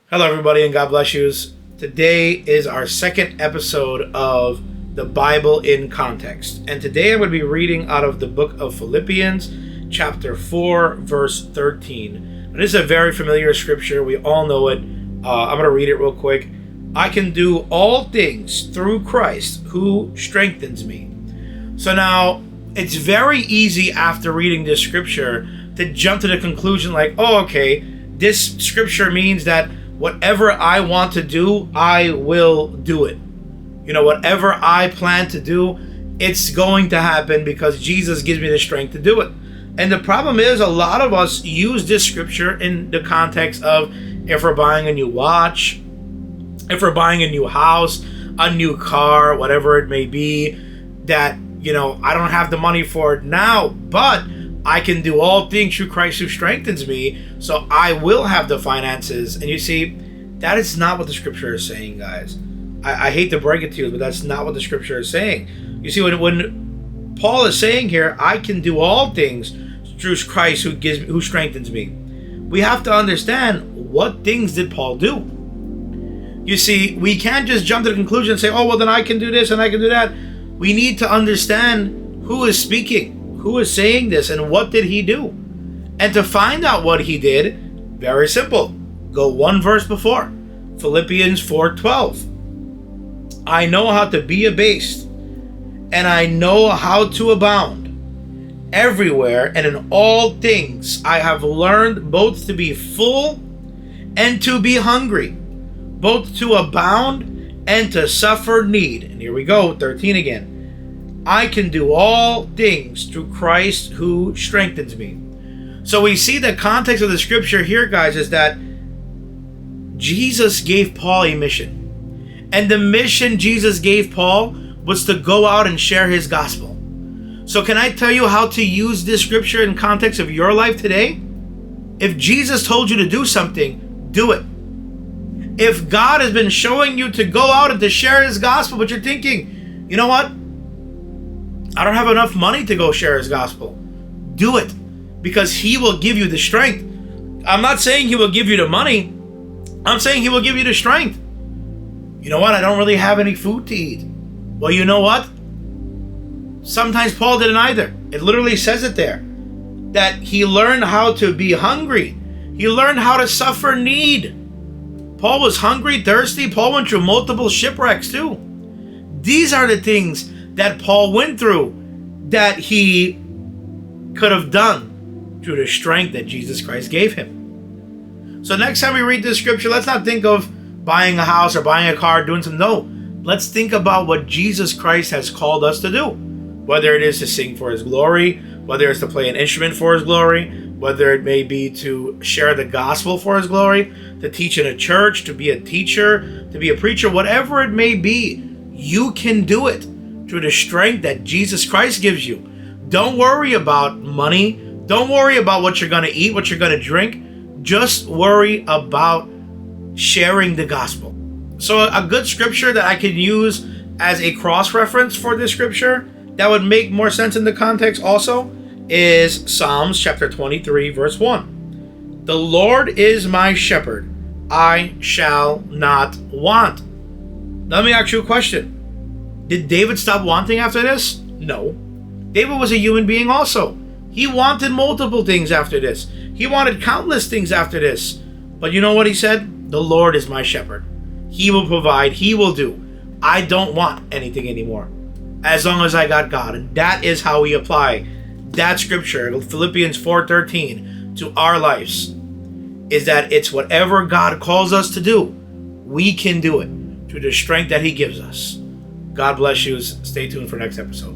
Hello, everybody, and God bless you. Today is our second episode of the Bible in Context. And today I'm going to be reading out of the book of Philippians, chapter 4, verse 13. Now, this is a very familiar scripture. We all know it. I'm going to read it real quick. I can do all things through Christ who strengthens me. So now, it's very easy after reading this scripture to jump to the conclusion like, oh, okay, this scripture means that whatever I want to do, I will do it. You know, whatever I plan to do, it's going to happen because Jesus gives me the strength to do it. And the problem is a lot of us use this scripture in the context of if we're buying a new watch, if we're buying a new house, a new car, whatever it may be, that, you know, I don't have the money for it now, but I can do all things through Christ who strengthens me, so I will have the finances. And you see, that is not what the scripture is saying, guys. I hate to break it to you, but that's not what the scripture is saying. You see, when Paul is saying here, I can do all things through Christ who strengthens me, we have to understand, what things did Paul do? You see, we can't just jump to the conclusion and say, oh, well, then I can do this and I can do that. We need to understand who is speaking. Who is saying this and what did he do? And to find out what he did, very simple. Go one verse before. Philippians 4:12. I know how to be abased, and I know how to abound. Everywhere and in all things I have learned both to be full and to be hungry, both to abound and to suffer need. And here we go, 13 again. I can do all things through Christ who strengthens me. So we see the context of the scripture here, guys, is that Jesus gave Paul a mission. And the mission Jesus gave Paul was to go out and share his gospel. So can I tell you how to use this scripture in context of your life today? If Jesus told you to do something, do it. If God has been showing you to go out and to share his gospel, but you're thinking, you know what? I don't have enough money to go share his gospel. Do it, because he will give you the strength. I'm not saying he will give you the money. I'm saying he will give you the strength. You know what? I don't really have any food to eat. Well, you know what? Sometimes Paul didn't either. It literally says it there, that he learned how to be hungry. He learned how to suffer need. Paul was hungry, thirsty. Paul went through multiple shipwrecks too. These are the things that Paul went through that he could have done through the strength that Jesus Christ gave him. So next time we read this scripture, let's not think of buying a house or buying a car, doing something. No, let's think about what Jesus Christ has called us to do. Whether it is to sing for his glory, whether it's to play an instrument for his glory, whether it may be to share the gospel for his glory, to teach in a church, to be a teacher, to be a preacher, whatever it may be, you can do it through the strength that Jesus Christ gives you. Don't worry about money. Don't worry about what you're going to eat, what you're going to drink. Just worry about sharing the gospel. So a good scripture that I can use as a cross-reference for this scripture that would make more sense in the context also is Psalms chapter 23, verse 1. The Lord is my shepherd. I shall not want. Now let me ask you a question. Did David stop wanting after this? No. David was a human being also. He wanted multiple things after this. He wanted countless things after this. But you know what he said? The Lord is my shepherd. He will provide. He will do. I don't want anything anymore as long as I got God. And that is how we apply that scripture, Philippians 4:13, to our lives. Is that it's whatever God calls us to do, we can do it through the strength that he gives us. God bless you. Stay tuned for next episode.